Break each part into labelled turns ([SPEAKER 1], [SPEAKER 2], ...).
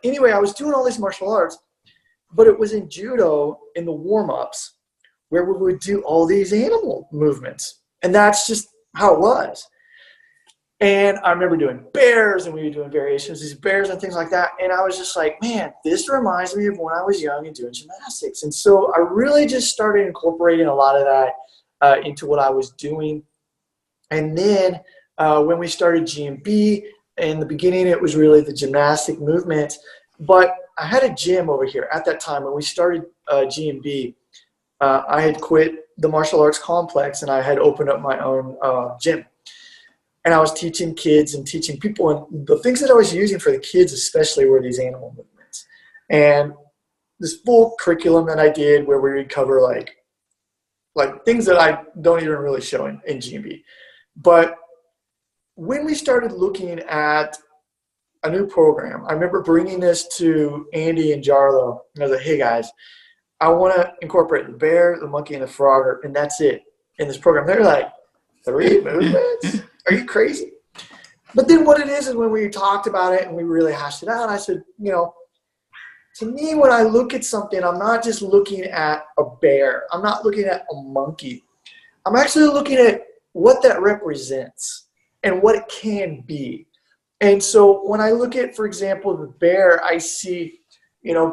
[SPEAKER 1] anyway, I was doing all these martial arts, but it was in judo in the warm-ups where we would do all these animal movements. And that's just how it was. And I remember doing bears, and we were doing variations of these bears and things like that. And I was just like, man, this reminds me of when I was young and doing gymnastics. And so I really just started incorporating a lot of that into what I was doing. And then when we started GMB, in the beginning, it was really the gymnastic movement. But I had a gym over here at that time when we started GMB. I had quit the martial arts complex, and I had opened up my own gym. And I was teaching kids and teaching people. And the things that I was using for the kids especially were these animal movements. And this full curriculum that I did where we would cover like things that I don't even really show in GMB. But when we started looking at a new program, I remember bringing this to Andy and Jarlo. And I was like, hey, guys, I want to incorporate the bear, the monkey, and the frog, and that's it in this program. They're like, 3 movements? Are you crazy? But then what it is when we talked about it and we really hashed it out, I said, to me, when I look at something, I'm not just looking at a bear. I'm not looking at a monkey. I'm actually looking at what that represents and what it can be. And so when I look at, for example, the bear, I see,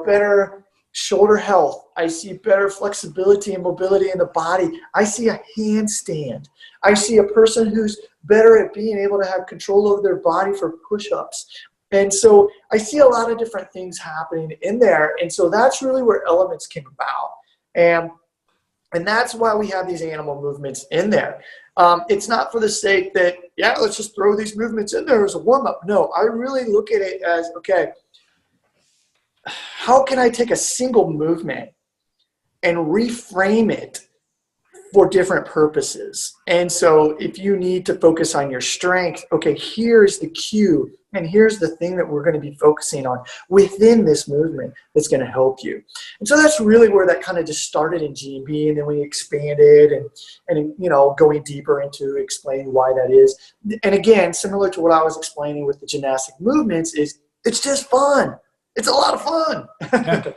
[SPEAKER 1] better shoulder health. I see better flexibility and mobility in the body. I see a handstand. I see a person who's better at being able to have control over their body for push-ups. And so I see a lot of different things happening in there. And so that's really where elements came about. And that's why we have these animal movements in there. It's not for the sake that, let's just throw these movements in there as a warm-up. No, I really look at it as, okay, how can I take a single movement and reframe it for different purposes? And so if you need to focus on your strength, okay, here's the cue, and here's the thing that we're going to be focusing on within this movement that's going to help you. And so that's really where that kind of just started in GMB, and then we expanded and going deeper into explaining why that is. And again, similar to what I was explaining with the gymnastic movements, is it's just fun. It's a lot of fun.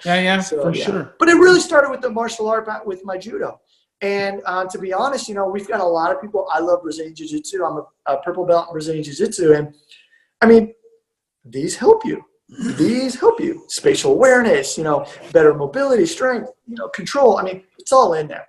[SPEAKER 2] Yeah, so, for sure.
[SPEAKER 1] But it really started with the martial art, with my judo. And to be honest, we've got a lot of people. I love Brazilian Jiu-Jitsu. I'm a purple belt in Brazilian Jiu-Jitsu. And, I mean, these help you. These help you. Spatial awareness, better mobility, strength, control. I mean, it's all in there.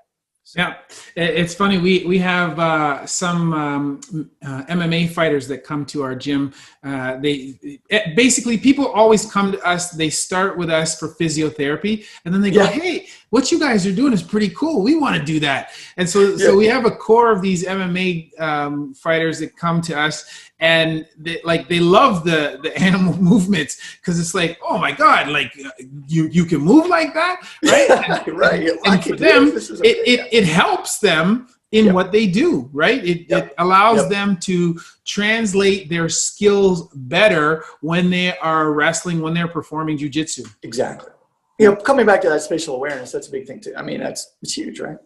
[SPEAKER 2] Yeah, it's funny. We have some MMA fighters that come to our gym. Basically, people always come to us. They start with us for physiotherapy, and then they go, "Hey, what you guys are doing is pretty cool. We want to do that." And so we have a core of these MMA fighters that come to us, and they love the animal movements because it's like, oh my God, like you can move like that, right?
[SPEAKER 1] Right.
[SPEAKER 2] And for them, it helps them in what they do, right? It allows them to translate their skills better when they are wrestling, when they're performing jiu-jitsu.
[SPEAKER 1] Exactly. Coming back to that spatial awareness, that's a big thing too. I mean, it's huge, right?